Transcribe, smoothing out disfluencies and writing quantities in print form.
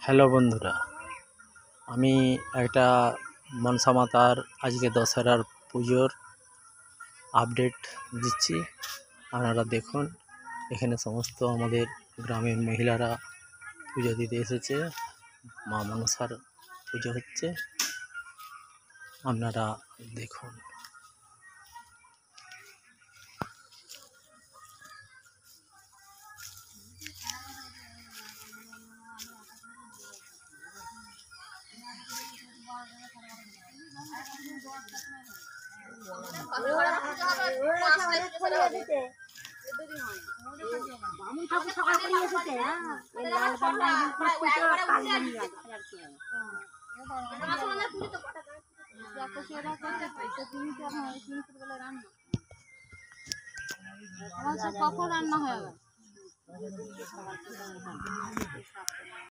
Hello বন্ধুরা, আমি একটা মনসা মাতার আজকে দশেরার পুজোর আপডেট দিচ্ছি। আপনারা দেখুন, এখানে সমস্ত আমাদের গ্রামের মহিলারা পুজো দিতে এসেছে। মা মনসার পুজো হচ্ছে, আপনারা দেখুন। কখন রান্না হয়?